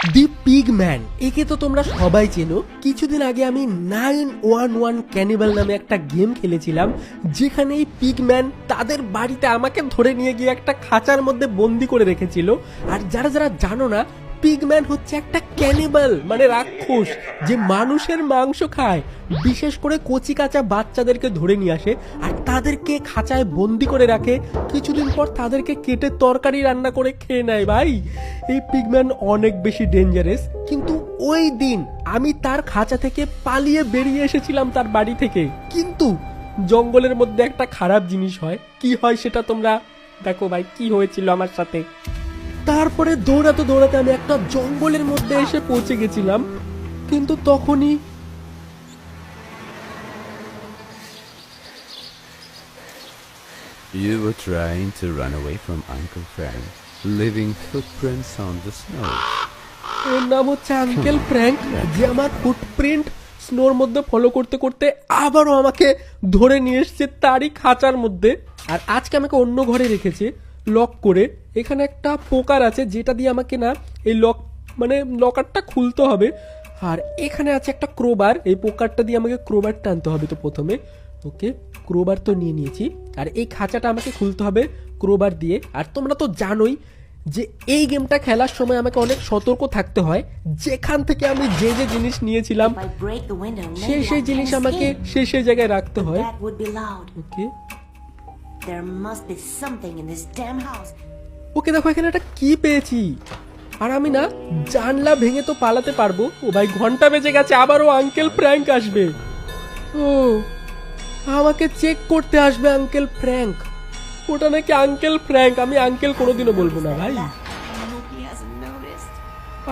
দি পিগম্যান, একে তো তোমরা সবাই চেনো। কিছুদিন আগে আমি 911 ক্যানিবাল নামে একটা গেম খেলেছিলাম, যেখানে এই পিগম্যান তাদের বাড়িতে আমাকে ধরে নিয়ে গিয়ে একটা খাঁচার মধ্যে বন্দি করে রেখেছিল। আর যারা যারা জানো না, পিগম্যান হচ্ছে একটা ক্যানিবাল, মানে রাক্ষস, যে মানুষের মাংস খায়। বিশেষ করে কচি কাঁচা বাচ্চাদেরকে ধরে নিয়ে আসে আর তাদেরকে খাঁচায় বন্দি করে রাখে। কিছুদিন পর তাদেরকে কেটে তরকারি রান্না করে খেয়ে নেয়। ভাই, এই পিগম্যান অনেক বেশি ডেঞ্জারাস। কিন্তু ওই দিন আমি তার খাঁচা থেকে পালিয়ে বেরিয়ে এসেছিলাম, তার বাড়ি থেকে। কিন্তু জঙ্গলের মধ্যে একটা খারাপ জিনিস হয়। কি হয় সেটা তোমরা দেখো ভাই, কি হয়েছিল আমার সাথে। তারপরে দৌড়াতে দৌড়াতে আমি একটা জঙ্গলের মধ্যে এসে পৌঁছে গেছিলাম, কিন্তু তখনই You were trying to run away from Uncle Frank, leaving footprints on the snow. এর নাম হচ্ছে আঙ্কেল ফ্র্যাঙ্ক, যে আমার ফুটপ্রিন্ট স্নোর মধ্যে ফলো করতে করতে আবারও আমাকে ধরে নিয়ে এসছে তারই খাঁচার মধ্যে। আর আজকে আমাকে অন্য ঘরে রেখেছে লক করে। এখানে একটা পোকার আছে, যেটা দিয়ে আমাকে না এই লকারটা খুলতে হবে। আর এখানে আছে একটা ক্রোবার, এই পোকারটা দিয়ে আমাকে ক্রোবার টানতে হবে। তো প্রথমে ওকে, ক্রোবার তো নিয়ে নিয়েছি। আর এই খাঁচাটা আমাকে খুলতে হবে ক্রোবার দিয়ে। আর তোমরা তো জানোই যে এই গেমটা খেলার সময় আমাকে অনেক সতর্ক থাকতে হয়। যেখান থেকে আমি যে যে জিনিস নিয়েছিলাম সেই জিনিস আমাকে সেই জায়গায় রাখতে হয়। ওকে ওকে, দেখো এখানে একটা কি পেয়েছি। আর আমি না জানলা ভেঙে তো পালাতে পারবো। ও ভাই, ঘন্টা বেজে গেছে, আবারও আঙ্কেল ফ্র্যাঙ্ক আসবে। ও, আমাকে চেক করতে আসবে আঙ্কেল ফ্র্যাঙ্ক। ওটা নাকি আঙ্কেল ফ্র্যাঙ্ক, আমি আঙ্কেল কোনোদিনও বলবো না ভাই।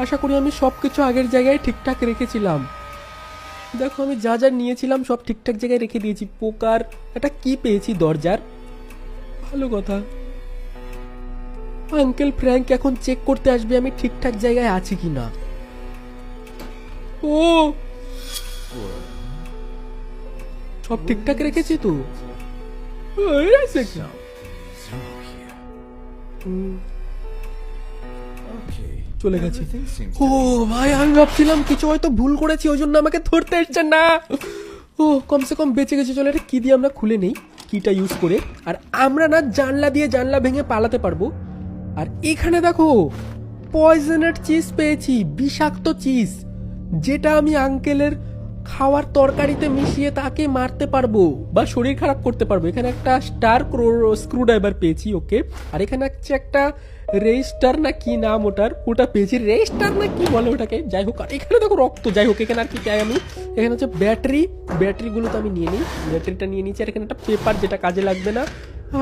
আশা করি আমি সবকিছু আগের জায়গায় ঠিকঠাক রেখেছিলাম। দেখো আমি যা যা নিয়েছিলাম সব ঠিকঠাক জায়গায় রেখে দিয়েছি। পোকার একটা কি পেয়েছি দরজার, ভালো কথা। আঙ্কেল ফ্র্যাঙ্ক এখন চেক করতে আসবে আমি ঠিকঠাক জায়গায় আছি কিনা। ও, সব ঠিকঠাক রেখেছি তো। চলে গেছে। ও ভাই, আমি ভাবছিলাম কিছু হয়তো ভুল করেছি, ওই জন্য আমাকে ধরতে এসছে না। ও, কমসে কম বেঁচে গেছে। চলে, এটা কি দিয়ে আমরা খুলে নেই, কিটা ইউজ করে। আর আমরা না জানলা দিয়ে জানলা ভেঙে পালাতে পারবো। আর এখানে দেখো পয়জনের চিজ পেয়েছি, বিষাক্ত চিজ, যেটা আমি আঙ্কেলের খাওয়ার তরকারিতে মিশিয়ে তাকে মারতে পারবো বা শরীর খারাপ করতে পারবো। এখানে একটা স্টার স্ক্রু ড্রাইভার পেয়েছি। ওকে, আর এখানে হচ্ছে একটা রেজিস্টার না কি নাম ওটা পেয়েছি, রেজিস্টার না কি বলে ওটাকে, যাই হোক। আর এখানে দেখো রক্ত, যাই হোক। এখানে আর কি চাই আমি, এখানে হচ্ছে ব্যাটারিগুলো তো আমি নিয়ে নিই, ব্যাটারিটা নিয়ে নিচ্ছি। আর এখানে একটা পেপার, যেটা কাজে লাগবে না।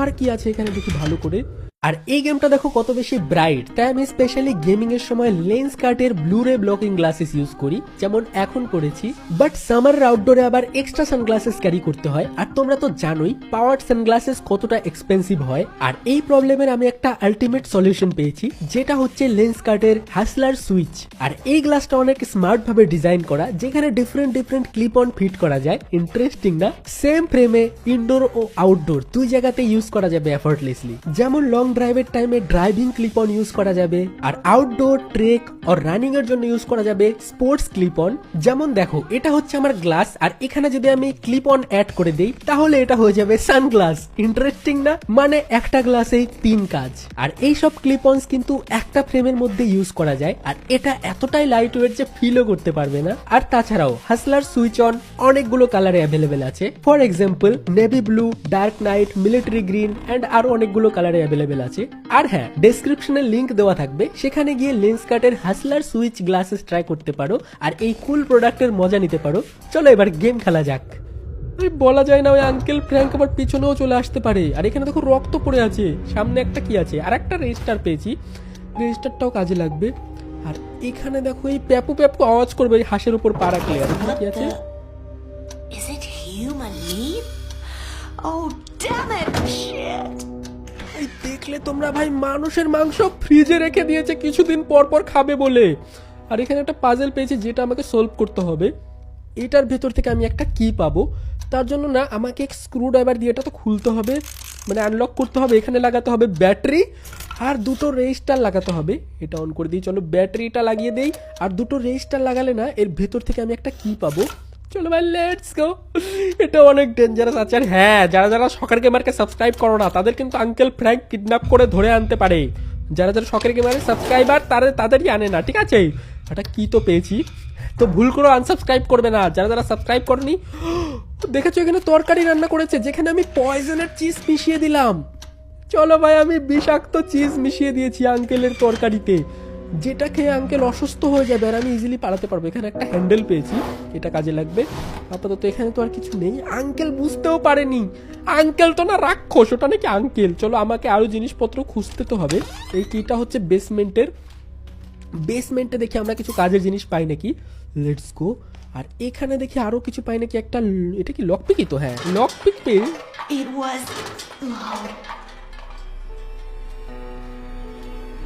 আর কি আছে এখানে দেখি ভালো করে। আর এই গেমটা দেখো কত বেশি ব্রাইট, তাই আমি স্পেশালি গেমিং এর সময় লেন্স কার্টের ব্লুরে ব্লকিং গ্লাসেস ইউজ করি, যেমন এখন করেছি। বাট সামার আউটডোরে আবার এক্সট্রা সানগ্লাসেস ক্যারি করতে হয়। আর তোমরা তো জানোই পাওয়ার সানগ্লাসেস কতটা এক্সপেন্সিভ হয়। আর এই প্রবলেমের আমি একটা আলটিমেট সলিউশন পেয়েছি, যেটা হচ্ছে লেন্স কার্টের হাসলার সুইচ। আর এই গ্লাসটা অনেক স্মার্ট ভাবে ডিজাইন করা, যেখানে ডিফারেন্ট ক্লিপ অন ফিট করা যায়। ইন্টারেস্টিং না? সেম ফ্রেমে ইনডোর ও আউটডোর দুই জায়গাতে ইউজ করা যাবে এফর্টলেসলি। যেমন লং ড্রাইভের টাইমে ড্রাইভিং ক্লিপ অন ইউজ করা যাবে, আর আউটডোর ট্রেক আর রানিং এর জন্য ইউজ করা যাবে স্পোর্টস ক্লিপ অন। যেমন দেখো, এটা হচ্ছে আমার গ্লাস, আর এখানে যদি আমি ক্লিপ অন অ্যাড করে দেই তাহলে এটা হয়ে যাবে সানগ্লাস। ইন্টারেস্টিং না? মানে একটা গ্লাসেই 3 কাজ। আর এই সব ক্লিপ অনস কিন্তু একটা ফ্রেমের মধ্যে ইউজ করা যায়। আর এটা এতটাই লাইট ওয়েট যে ফিলও করতে পারবে না। আর তাছাড়াও হাসলার সুইচ অন অনেকগুলো কালারে অ্যাভেলেবেল আছে। For example navy blue, dark night, military green and আরো অনেকগুলো কালারে অ্যাভেলেবেল আছে। আর হ্যাঁ, ডেসক্রিপশনে লিংক দেওয়া থাকবে, সেখানে গিয়ে লেন্স কার্টের হাসলার সুইচ গ্লাসেস ট্রাই করতে পারো আর এই কুল প্রোডাক্টের মজা নিতে পারো। চলো এবার গেম খেলা যাক। বলা যায় না, ওই আঙ্কেল ফ্র্যাঙ্ক আবার পিছনেও চলে আসতে পারে। আর এখানে দেখো রক্ত পড়ে আছে, সামনে একটা কি আছে, আর একটা রেজিস্টার পেয়েছি, রেজিস্টারটাও কাজে লাগবে। আর এখানে দেখো এই প্যাপু প্যাপু আওয়াজ করবে হাঁসের উপর পা রাখলে। আর এখানে কি আছে? দেখলে তোমরা ভাই, মানুষের মাংস ফ্রিজে রেখে দিয়েছে কিছুদিন পর পর খাবে বলে। আর এখানে একটা পাজেল পেয়েছি, যেটা আমাকে সলভ করতে হবে। এটার ভেতর থেকে আমি একটা কি পাবো, তার জন্য না আমাকে স্ক্রু ড্রাইভার দিয়ে এটা তো খুলতে হবে। মানে আনলক করতে হবে। এখানে লাগাতে হবে ব্যাটারি আর দুটো রেজিস্টার লাগাতে হবে। এটা অন করে দিই, চলো ব্যাটারিটা লাগিয়ে দেই। আর দুটো রেজিস্টার লাগালে না এর ভেতর থেকে আমি একটা কি পাবো। চলো ভাই লেটস গো। এটা অনেক ডেঞ্জারাস আছে। আর হ্যাঁ, যারা যারা শখের গেমারকে সাবস্ক্রাইব করো না তাদের কিন্তু আঙ্কেল ফ্র্যাঙ্ক কিডন্যাপ করে ধরে আনতে পারে। যারা যারা শখের গেমারের সাবস্ক্রাইবার তাদেরই আনে না, ঠিক আছে। এটা কি তো পেয়েছি, তো ভুল করে আনসাবস্ক্রাইব করবে না। যারা যারা সাবস্ক্রাইব করনি, দেখেছো এখানে তরকারি রান্না করেছে যেখানে আমি পয়জনের চিজ মিশিয়ে দিলাম। চলো ভাই, আমি বিষাক্ত চিজ মিশিয়ে দিয়েছি আঙ্কেলের তরকারিতে, যেটা খেয়ে আঙ্কেল অসুস্থ হয়ে যাবে আর আমি ইজিলি পালাতে পারবো। এখানে একটা হ্যান্ডেল পেয়েছি, এটা কাজে লাগবে। আপাতত এখানে তো আর কিছু নেই। আঙ্কেল বুঝতেও পারেনি, আঙ্কেল তো না রাক্ষস, ওটা নাকি আঙ্কেল। চলো আমাকে আরো জিনিসপত্র খুঁজতে তো হবে। এই কিটা হচ্ছে বেসমেন্টে দেখি আমরা কিছু কাজের জিনিস পাই নাকি। Let's go. আর এখানে দেখি আরো কিছু পাই নাকি। একটা এটা কি লকপিকই তো, হ্যাঁ লকপিক পেয়ে। It was loud.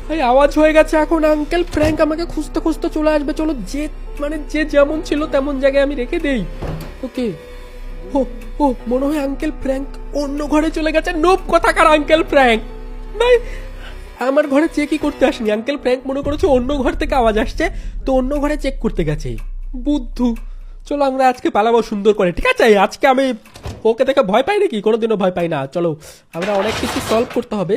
ভাই আওয়াজ হয়ে গেছে, এখন আঙ্কেল ফ্র্যাঙ্ক আমাকে খুঁজতে খুঁজতে চলে আসবে। চলো যে যেমন ছিল তেমন জায়গায় আমি রেখে দেই। ওকে। ও মনে হয় আঙ্কেল ফ্র্যাঙ্ক অন্য ঘরে চলে গেছে। নোপ কোথাকার আঙ্কেল ফ্র্যাঙ্ক ভাই আমার ঘরে চেকই করতে আসেনি। আঙ্কেল ফ্র্যাঙ্ক মনে করেছে অন্য ঘর থেকে আওয়াজ আসছে, তো অন্য ঘরে চেক করতে গেছে। বুদ্ধু। চলো আমরা আজকে পালাবো সুন্দর করে, ঠিক আছে। আজকে আমি ওকে দেখে ভয় পাই নাকি, কোনোদিনও ভয় পাই না। চলো আমরা অনেক কিছু সলভ করতে হবে।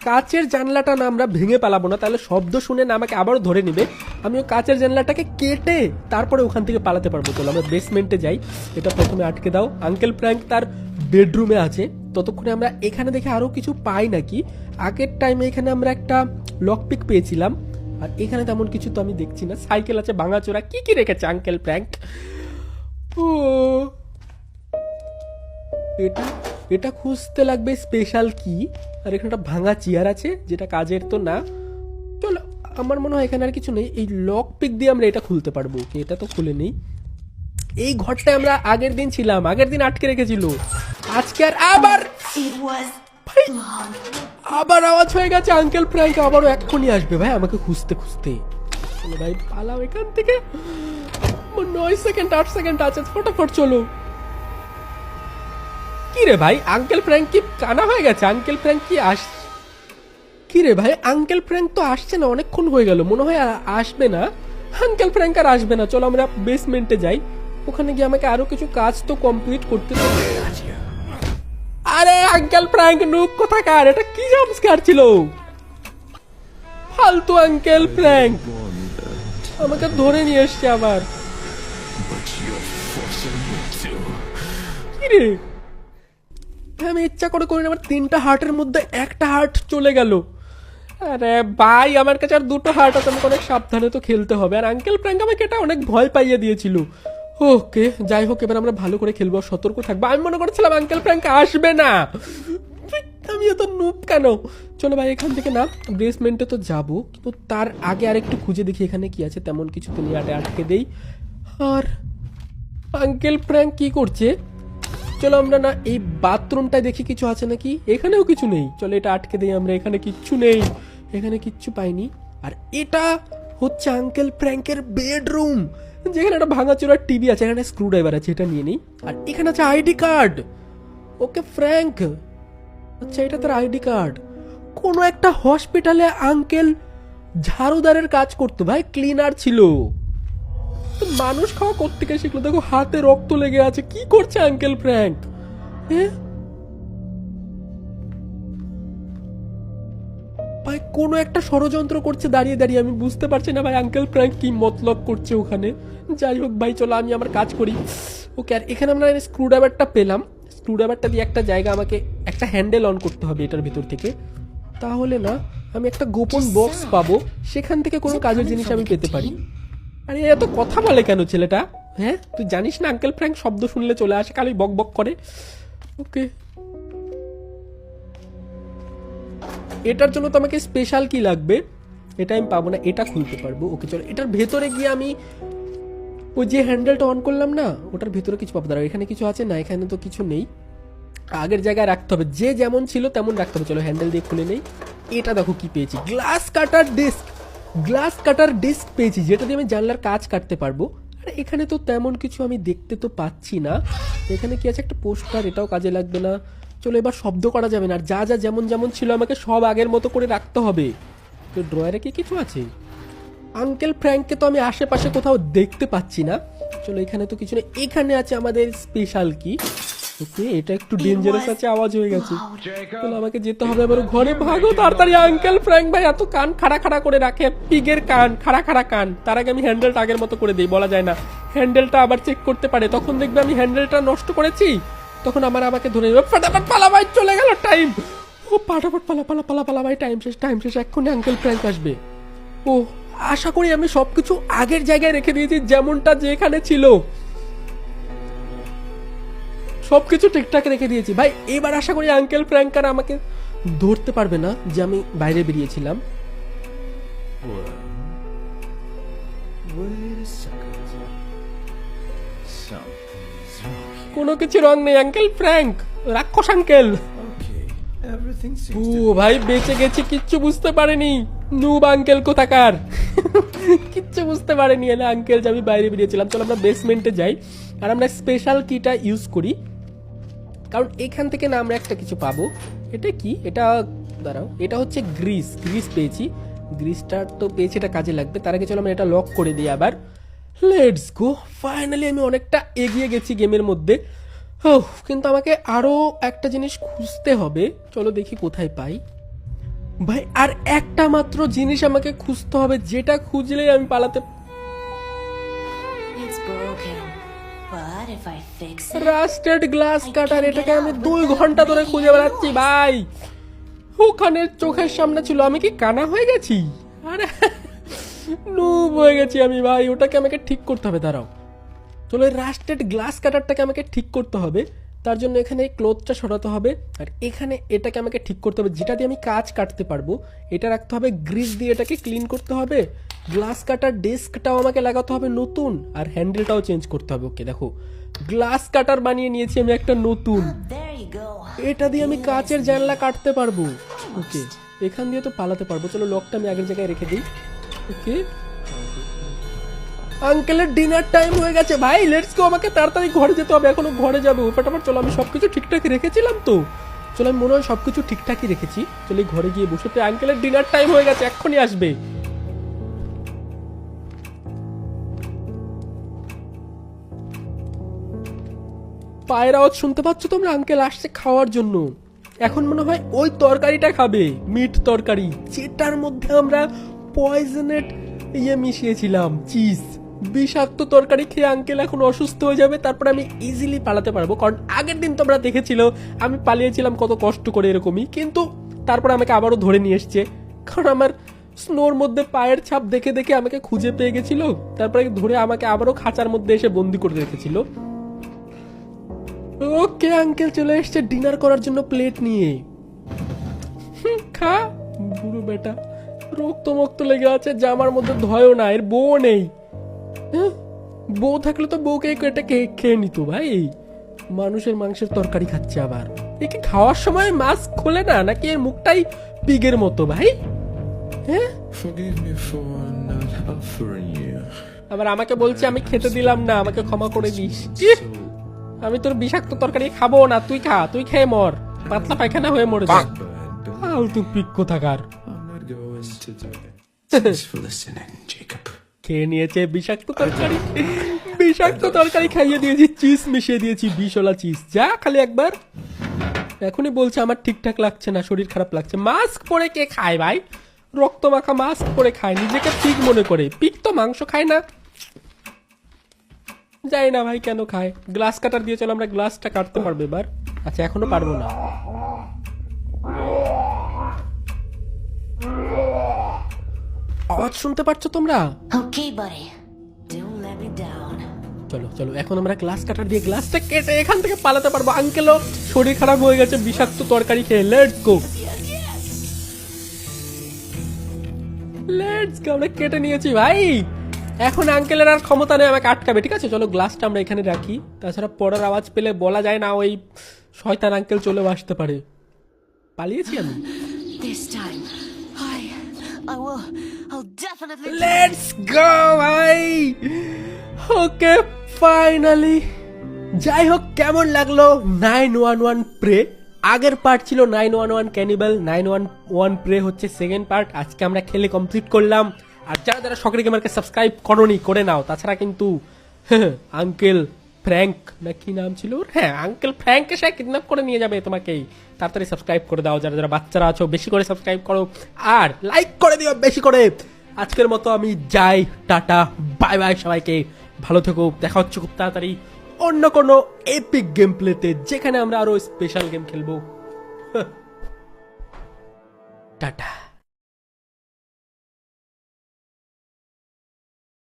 কাচের জানলাটা না আমরা ভেঙে পালাবো না, তাহলে শব্দ শুনে না আমাকে আবারও ধরে নেবে। আমি ওই কাচের জানলাটাকে কেটে তারপরে ওখান থেকে পালাতে পারবো। চলো আমরা বেসমেন্টে যাই। এটা প্রথমে আটকে দাও। আঙ্কেল ফ্র্যাঙ্ক তার বেডরুমে আছে, ততক্ষণে আমরা এখানে দেখে আরো কিছু পাই নাকি। আগের টাইমে এখানে আমরা একটা লকপিক পেয়েছিলাম, আর এখানে তেমন কিছু তো আমি দেখছি না। সাইকেল আছে ভাঙাচোরা, কি কি রেখেছে আঙ্কেল ফ্র্যাঙ্ক। ও এটা খুঁজতে লাগবে স্পেশাল কি। আর এখানে একটা ভাঙা চেয়ার আছে যেটা কাজের তো না। চলো আমার মনে হয় এখানে আর কিছু নেই। এই লক পিক দিয়ে আমরা এটা খুলতে পারবো। ওকে, এটা তো খুলে নেই। এই ঘরটায় আমরা আগের দিন ছিলাম, আগের দিন আটকে রেখেছিল। আজকে আর আবার It was loud. আবার আওয়াজ হয়ে গেছে। আঙ্কেল ফ্র্যাঙ্ক আবারও এক্ষুনি আসবে ভাই আমাকে খুঁজতে খুঁজতে। চলো ভাই পালাও এখান থেকে। 9 সেকেন্ড 8 সেকেন্ড আছে, ফটাফট চলো। কি রে ভাই, আঙ্কেল ফ্র্যাঙ্ক কি কানা হয়ে গেছে? আঙ্কেল ফ্র্যাঙ্ক কি রে ভাই, আঙ্কেল ফ্র্যাঙ্ক তো আসছে না, অনেকক্ষণ হয়ে গেল। মনে হয় আর আসবে না আঙ্কেল ফ্র্যাঙ্ক, আর আসবে না। চলো আমরা বেসমেন্টে যাই, ওখানে গিয়ে আমাকে আরো কিছু কাজ তো কমপ্লিট করতে হবে। আরে আঙ্কেল ফ্র্যাঙ্ক নুব কোথাকার, এটা কি জাম্পস্কার ছিল? ফালতু আঙ্কেল ফ্র্যাঙ্ক আমাকে ধরে নিয়ে এসছে আবার। কি রে, আমি ইচ্ছা করে করি না, আমার 3টা হার্টের মধ্যে একটা হার্ট চলে গেল। আরে ভাই আমার কাছে আর 2টো হার্ট আছে, আমাকে অনেক সাবধানে তো খেলতে হবে। আর আঙ্কেল ফ্র্যাঙ্ক আমাকে এটা অনেক ভয় পাইয়ে দিয়েছিল। ওকে যাই হোক, এবার আমরা ভালো করে খেলবো, সতর্ক থাকবো। আমি মনে করেছিলাম আঙ্কেল ফ্র্যাঙ্ক আসবে না, আমি এত নুব কেন। চলো ভাই এখান থেকে না বেসমেন্টে তো যাবো, কিন্তু তার আগে আর একটু খুঁজে দেখি এখানে কি আছে। তেমন কিছু তো নিয়ে আটকে দেই। আর আঙ্কেল ফ্র্যাঙ্ক কি করছে? চলো আমরা না এই বাথরুমটায় দেখি কিছু আছে নাকি। এখানেও কিছু নেই, চলো এটা আটকে দেই আমরা। এখানে কিচ্ছু নেই, এখানে কিচ্ছু পাইনি। আর এটা হচ্ছে আঙ্কেল ফ্র্যাঙ্কের বেডরুম, যেখানে একটা ভাঙাচোরা টিভি আছে, এখানে স্ক্রু ড্রাইভার আছে, এটা নিয়ে নিই। আর এখানে আছে আইডি কার্ড। ওকে ফ্র্যাঙ্ক, আচ্ছা এটা তার আইডি কার্ড। কোনো একটা হসপিটালে আঙ্কেল ঝাড়ুদারের কাজ করতো ভাই, ক্লিনার ছিল। মানুষ খাওয়া কোত্থেকে শিখলো? দেখো হাতে রক্ত লেগে আছে। কি করছে আঙ্কেল ফ্র্যাঙ্ক? ভাই কোনো একটা ষড়যন্ত্র করছে দাঁড়িয়ে দাঁড়িয়ে, আমি বুঝতে পারছি না ভাই আঙ্কেল ফ্র্যাঙ্ক কি মতলব করছে ওখানে। যাই হোক ভাই চলো আমি আমার কাজ করি। ওকে, আর এখানে আমরা স্ক্রু ড্রাইভারটা পেলাম। স্ক্রু ড্রাইভারটা দিয়ে একটা জায়গা আমাকে একটা হ্যান্ডেল অন করতে হবে এটার ভিতর থেকে, তাহলে না আমি একটা গোপন বক্স পাবো, সেখান থেকে কোনো কাজের জিনিস আমি পেতে পারি। আরে এত কথা বলে কেন ছেলেটা? হ্যাঁ তুই জানিস না আঙ্কেল ফ্র্যাঙ্ক শব্দ শুনলে চলে আসে, খালি বক বক করে। ওকে, এটার জন্য তো আমাকে স্পেশাল কি লাগবে, এটা আমি পাবো না, এটা খুলতে পারবো। ওকে চলো এটার ভেতরে গিয়ে আমি ওই যে হ্যান্ডেলটা অন করলাম না, ওটার ভেতরে কিছু পাবো। দাঁড়াও এখানে কিছু আছে না? এখানে তো কিছু নেই, আগের জায়গায় রাখতে হবে, যে যেমন ছিল তেমন রাখতে হবে। চলো হ্যান্ডেল দিয়ে খুলে নেই। এটা দেখো কি পেয়েছি, গ্লাস কাটার ডিস্ক পেয়েছি, যেটা দিয়ে আমি জানলার কাজ কাটতে পারবো। আর এখানে তো তেমন কিছু আমি দেখতে তো পাচ্ছি না। এখানে কি আছে? একটা পোস্টার, এটাও কাজে লাগবে না। চলো এবার শব্দ করা যাবে না, আর যা যা যেমন যেমন ছিল আমাকে সব আগের মতো করে রাখতে হবে। তো ড্রয়ারে কি কিছু আছে? আঙ্কেল ফ্র্যাঙ্ককে তো আমি আশেপাশে কোথাও দেখতে পাচ্ছি না। চলো এখানে তো কিছু নেই, এখানে আছে আমাদের স্পেশাল কি। ওকে, এটা একটু ডেঞ্জারাস আছে, আওয়াজ হয়ে গেছে। চলো আমাকে যেতে হবে এবার ঘরে, ভাগো তাড়াতাড়ি। আঙ্কেল ফ্র্যাঙ্ক ভাই এত কান খাড়া খাড়া করে রাখে, পিগের কান খাড়া খাড়া কান। তার আগে আমি হ্যান্ডেলটা আগের মতো করে দিই, বলা যায় না হ্যান্ডেলটা আবার চেক করতে পারে, তখন দেখবে আমি হ্যান্ডেলটা নষ্ট করেছি, তখন আমাকে ধরে নেবে। ফটাফট পালা ভাই, চলে গেল টাইম। ও ফটাফট পালা পালা পালা পালা ভাই, টাইম শেষ টাইম শেষ, এক্ষুনি আঙ্কেল ফ্র্যাঙ্ক আসবে। ও আশা করি আমি সবকিছু আগের জায়গায় রেখে দিয়েছি, যেমনটা যেখানে ছিল সবকিছু ঠিকঠাক রেখে দিয়েছি ভাই। এবার আশা করি আঙ্কেল ফ্র্যাঙ্ক আর আমাকে ধরতে পারবে না যে আমি বাইরে বেরিয়েছিলাম। Well, wait a second. Something's wrong here. কোনো কিছু রং নেই আঙ্কেল ফ্র্যাঙ্ক, রাক্ষস আঙ্কেল। Okay, everything ও seems to ভাই বেঁচে গেছি, কিচ্ছু বুঝতে পারেনি নুব আঙ্কেল কোথাকার। কিচ্ছু বুঝতে পারেনি এলে আঙ্কেল যে আমি বাইরে বেরিয়েছিলাম। চলো আমরা বেসমেন্টে যাই আর আমরা স্পেশাল কিটা ইউজ করি, কারণ এখান থেকে না আমরা একটা কিছু পাবো। এটা কি? এটা দাঁড়াও, এটা হচ্ছে গ্রিস। গ্রিস পেয়েছি, গ্রিসটা তো পেয়েছি, এটা কাজে লাগবে। তার আগে চলো আমরা এটা লক করে দিই আবার। লেটস গো, ফাইনালি আমি অনেকটা এগিয়ে গেছি গেমের মধ্যে। কিন্তু আমাকে আরো একটা জিনিস খুঁজতে হবে, চলো দেখি কোথায় পাই। ভাই আর একটা মাত্র জিনিস আমাকে খুঁজতে হবে, যেটা খুঁজলেই আমি পালাতে। It's broken. But if I fix it, rusted glass cutter, এটাকে আমি 2 ঘন্টা ধরে খুঁজে বেড়াচ্ছি ভাই। ওখানে চোখের সামনে ছিল, আমি কি কানা হয়ে গেছি? আরে নুব হয়ে গেছি আমি ভাই। ওটাকে আমাকে ঠিক করতে হবে, দাঁড়াও। চলো এই রাস্টেড গ্লাস কাটারটাকে আমাকে ঠিক করতে হবে। তার জন্য এখানে এই ক্লোথটা সরাতে হবে, আর এখানে এটাকে আমাকে ঠিক করতে হবে, যেটা দিয়ে আমি কাজ কাটতে পারবো। এটা রাখতে হবে, গ্রিস দিয়ে এটাকে ক্লিন করতে হবে। গ্লাস কাটার ডেস্কটাও আমাকে লাগাতে হবে নতুন, আর হ্যান্ডেলটাও চেঞ্জ করতে হবে। ওকে দেখো, গ্লাস কাটার বানিয়ে নিয়েছি আমি একটা নতুন। there you go. এটা দিয়ে আমি কাচের জানলা কাটতে পারবো। ওকে, এখান দিয়ে তো পালাতে পারবো। চলো লকটা আমি আগের জায়গায় রেখে দিই। ওকে, আঙ্কেলের ডিনার টাইম হয়ে গেছে ভাই, লেটস গো। আমাকে তাড়াতাড়ি ঘরে যেতে হবে, এখনো ঘরে যাবো ফটাফট। চলো আমি সবকিছু ঠিকঠাক রেখেছিলাম তো, চলো আমি মনে হয় সবকিছু ঠিকঠাকই রেখেছি। চলো এই ঘরে গিয়ে বসে, আঙ্কেলের ডিনার টাইম হয়ে গেছে, এক্ষুনি আসবে। পায়ের আওয়াজ শুনতে পাচ্ছ তোমরা? আঙ্কেল আসছে খাওয়ার জন্য। এখন মনে হয় ওই তরকারিটা খাবে, মিট তরকারি, যেটার মধ্যে আমরা পয়জনেট মিশিয়েছিলাম, চিজ। বিষাক্ত তরকারি খেয়ে আঙ্কেল এখন অসুস্থ হয়ে যাবে, তারপরে আমি ইজিলি পালাতে পারবো। কারণ আগের দিন তোমরা দেখেছিল আমি পালিয়েছিলাম কত কষ্ট করে এরকমই, কিন্তু তারপরে আমাকে আবারও ধরে নিয়ে এসছে, কারণ আমার স্নোর মধ্যে পায়ের ছাপ দেখে দেখে আমাকে খুঁজে পেয়ে গেছিল, তারপরে ধরে আমাকে আবারও খাঁচার মধ্যে এসে বন্দি করে রেখেছিল। ওকে, আঙ্কেল চলে এসছে ডিনার করার জন্য প্লেট নিয়ে। খা বুড়ো বেটা, রক্ত মক্ত লেগে আছে, জামার মধ্যে ধয়ও না, এর বউ নেই। হ্যাঁ, বউ থাকলে তো বউকে এটা খেয়ে নিত ভাই। মানুষের মাংসের তরকারি খাচ্ছে আবার। একে খাওয়ার সময় মাস্ক খোলে না নাকি এর মুখটাই পিগের মতো ভাই? হ্যাঁ, forgive me for not offering you. আবার আমাকে বলছে আমি খেতে দিলাম না, আমাকে ক্ষমা করে দিস। ইহ, আমি তোর বিষাক্ত তরকারি খাবো না, তুই খা, তুই খেয়ে মর, পাতলা পায়খানা হয়ে মরে যা। But ফালতু পিক কোথাকার। I'm not going to do it. Thanks for listening, Jacob. খেয়ে নিয়েছে বিষাক্ত তরকারি, বিষাক্ত তরকারি খাইয়ে দিয়েছি, চিজ মিশিয়ে দিয়েছি, বিষওয়ালা চিজ। যা খালি একবার। এখনই বলছে আমার ঠিকঠাক লাগছে না, শরীর খারাপ লাগছে। মাস্ক পরে কে খায় ভাই? রক্ত মাখা মাস্ক পরে খায়, নিজেকে পিগ মনে করে। পিগ তো মাংস খায় না, যাই না ভাই কেন খায়। গ্লাস কাটার দিয়ে চলো আমরা গ্লাসটা কাটতে পারবো এবার। আচ্ছা এখনো পারবো না। আওয়াজ শুনতে পাচ্ছো তোমরা? Okay, buddy. Don't let me down. চলো চলো, এখন আমরা গ্লাস কাটার দিয়ে গ্লাসটা কেটে এখান থেকে পালাতে পারবো। আঙ্কেলও শরীর খারাপ হয়ে গেছে বিষাক্ত তরকারি খেয়ে। লেটস গো, লেটস গো, আমরা কেটে নিয়েছি ভাই। এখন আঙ্কেলের আর ক্ষমতা নেই আমাকে আটকাবে, ঠিক আছে? চলো গ্লাসটা আমরা এখানে রাখি, তাছাড়া পড়ার আওয়াজ পেলে বলা যায় না ওই শয়তান আঙ্কেল চলেও আসতে পারে। পালিয়েছি আমি। This time, I'll definitely. Let's go ভাই। ওকে ফাইনালি, যাই হোক কেমন লাগলো 911 প্রে? আগের পার্ট ছিল 911 ক্যানিবাল, 911 প্রে হচ্ছে সেকেন্ড পার্ট। আজকে আমরা খেলে কমপ্লিট করলাম। আর যারা যারা শখের গেমারকে সাবস্ক্রাইব করোনি করে নাও। তাছাড়া কিন্তু আঙ্কেল ফ্র্যাঙ্ক না কি নাম ছিল ওর? হ্যাঁ, আঙ্কেল ফ্র্যাঙ্ককে সে কিডন্যাপ করে নিয়ে যাবে তোমাকেই। তাড়াতাড়ি সাবস্ক্রাইব করে দাও, যারা যারা বাচ্চারা আছো বেশি করে সাবস্ক্রাইব করো আর লাইক করে দিও বেশি করে। আজকের মতো আমি যাই, টাটা, বাই বাই সবাইকে, ভালো থেকো। দেখা হচ্ছে খুব তাড়াতাড়ি অন্য কোনো এপিক গেম প্লেতে, যেখানে আমরা আরো স্পেশাল গেম খেলবো। টাটা।